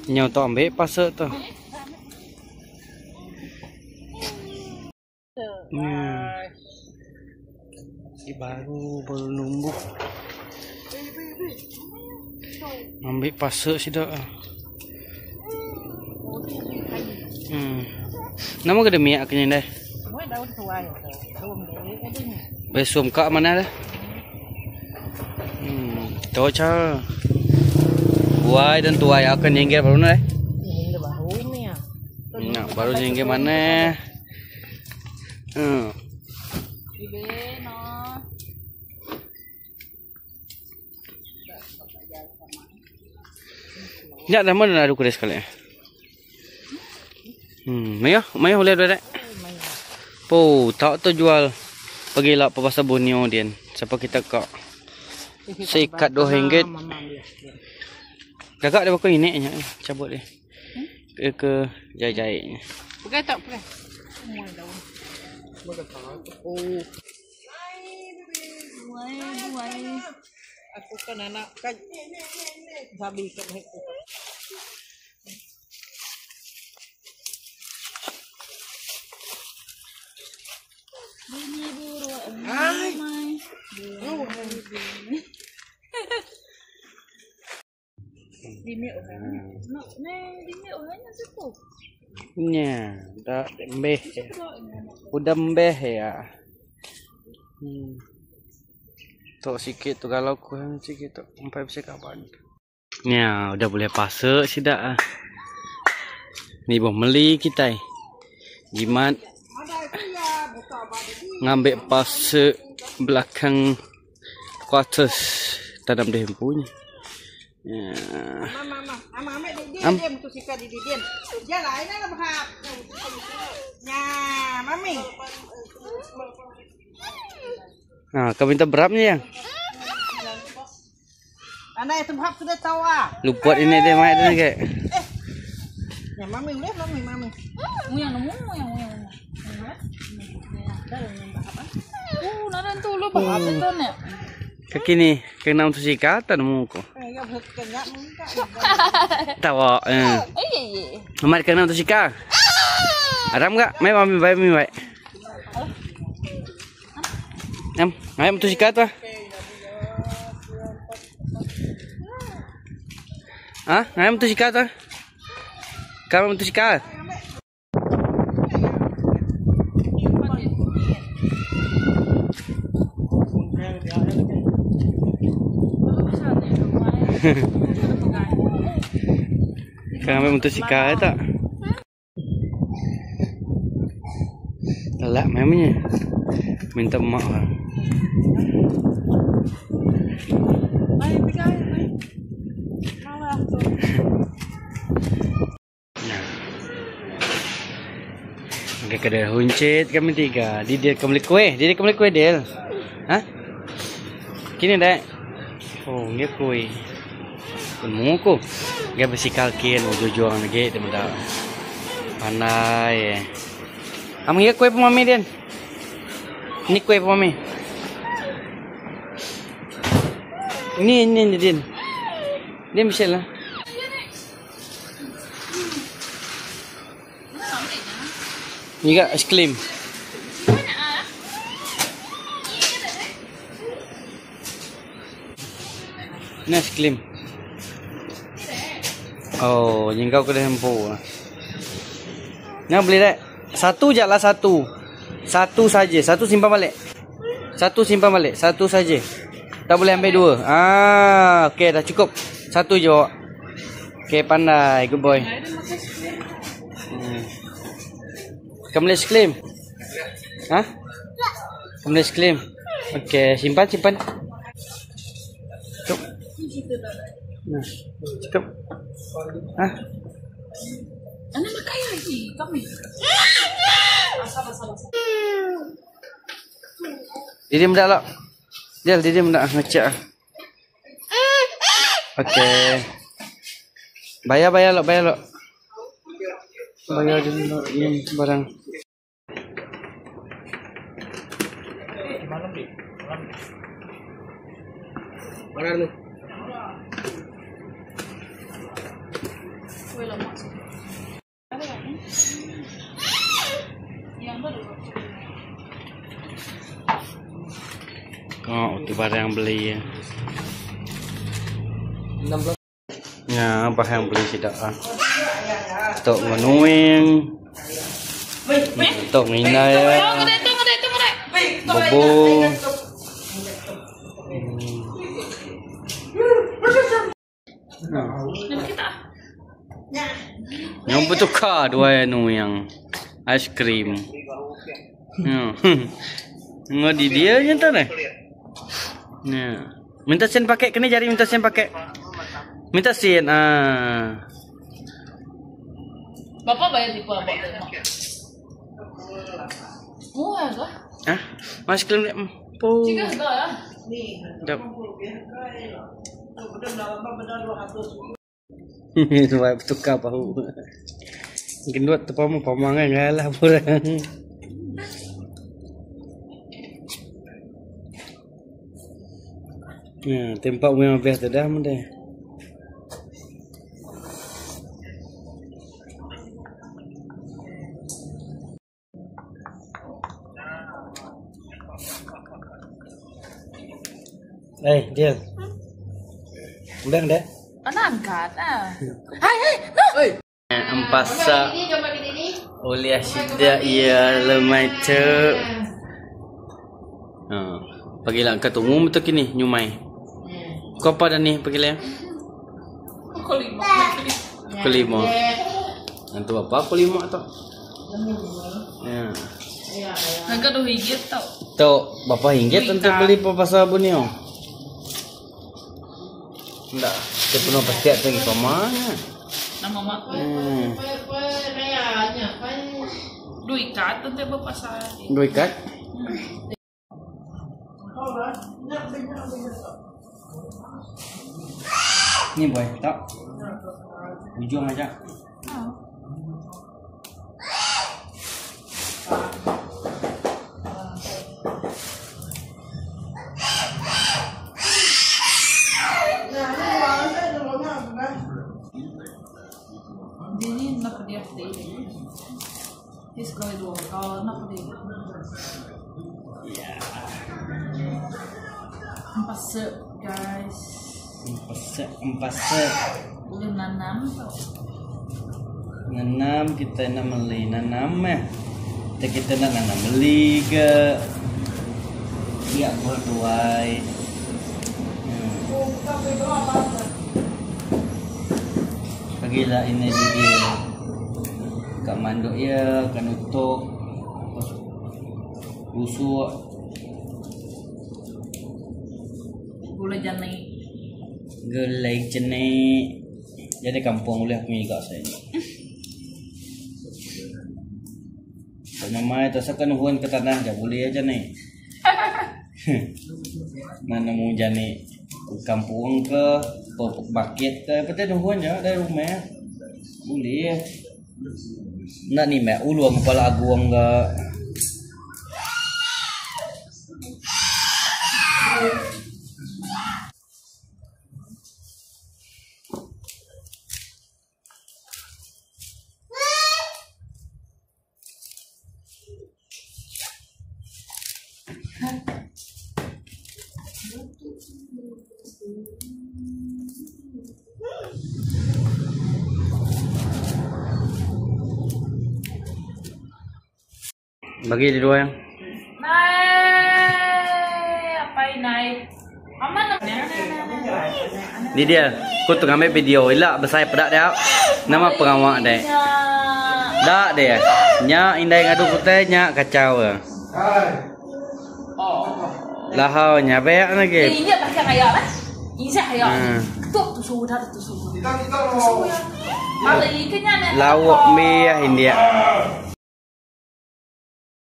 Nyaw tu ambil pasal tu. Baru numbuk. Ambil pasal sih dah. Nama ke demi akhirnya dah. Besum kak mana dah? Tahu cara. Buai dan tuai akan nyengger baru dah. Nyengger baru ni ya. Nah, baru nyengger mana? Ya, dah mana ada kuda sekali. Maya boleh ada. Po, tak tu jual. Pergilah ke pasar Borneo dia. Siapa kita kak? Seikat RM2. Kakak ada bakal ini nya cabut dia. Ke jahit-jahitnya. Pakai tak pakai. Semua daun. Oh. Buai. Aku kan anak kan babi kat aku. Ini buruan. Hai. Dini orangnya. Dini orangnya siapa? Nya, dah mbeh. Udah mbeh ya. Tok sikit tu kalau kurang sikit tu sampai bisa kapan. Nya, udah boleh pasal sih dah. Ni boh meli kita. Jimat ngambil pasal belakang quarters tanam dia punya. Ya. Mama dia tu sika di dia. Dia lain lah bahap. Ya, mami. Nah, kau minta berapnya yang? Anak itu bahap sudah tahu ah. Lupa ini dia mai dia ke. Ya mami boleh mami. Muyang. Dah yang bahap. Naran tu lu bahap betul ni. Kekini kena untuk sikat tak muka. Tahu. Amat kena untuk sikat. Aram enggak? Mai mami baik. Mai untuk sikat tu. Mai untuk sikat tu. Kamu untuk sikat. Kami untuk sikat tak? Galak memangnya. Minta mak lah. Okey, kedai huncit kami tiga. Dia kembali kuih. Dia kembali kuih dia. Hah? Kini dah. Oh, dia kuih. Muku. Dia bersikal kian ujung lagi dia muda. Pandai. Kamu ya kue pemami dia. Ini kue pemami. Ini dia. Dia bisa lah. Ni gak es krim. Ni es krim. Oh, jengkau kena hempu. Nak beli tak? Satu je lah satu. Satu saja. Satu simpan balik. Satu saja. Tak boleh ambil dua. Okey dah cukup. Satu je bawa. Okey, pandai. Good boy. Kamu boleh es krim? Kamu boleh es krim? Okey, simpan. Cukup. Nah, cukup. Anak makan lagi, kami. Sabar. Dia diam dah lah. Dia nak ngecek. Okey. Bayar lo. Bayar dulu ini barang. Mana ni? Oh, itu barang beli ya. 16. Ya, barang beli tidak ah. Tok menuing. Tok minai. Bobo. Yang betul kah dua yang ice cream. Ngodi dia je tu deh. Minta sen pakai kena jari minta sen pakai. Minta sen Bapak bayar di apa? Murah ke? Ice cream ni. Tiga harga ya? Dap. Sebab tukar bahu. Gendut tu pamangan ngalah pura. Ya, tempat memang biasa dah mudah. Dia. Udah dah. Angkat Hai. Ampasa. Oleh asyida ia lemai tu. Pagilah kat umum betul kini nyumai. Kau apa dah ni pagilah? Pukul 5. Nanti apa pukul 5 tu? Ya. Harga RM2 tau. Tok, berapa ringgit untuk beli pasal sabun ni? Enggak, dia penuh pasti ada lagi mana? Nama mak. Dua ikat untuk berpasal. 2 ikat? Ni boy, tak? Ujung aja. Ini nak dia deh. Ini sekali dua kau nak dia. Ya. Empat guys. Empat. Boleh nanam tau. Nanam kita nak beli nanam kita nak nanam beli ke? Ya bertuai. Pagilah ini dia. Kak manduk ya, kan utuk. Busuk. Gulai jani. Gulai jani. Jadi kampung boleh aku juga saya. Namanya tersekan huan ke tanah je boleh aja nih. Mana mau jani kampung ke bakit ke apa tu huan je dari rumah. Boleh. Nak ni mak uluang kepala aguang ke. Bagi di dua yang. Naik, apa ini naik? Aman namanya. Di dia, aku tu ngambil video, ilak besar pedak dia. Nama pengawak dia. Dak dia. Nyak indai ngadu kutai nyak kacau. Lahau nya beak lagi. Ini pakai kayak apa? Ini saya kayak. Ketuk tu suhu dah tu suhu. Suhu ya. Ada ikannya nih. Lawak mie India.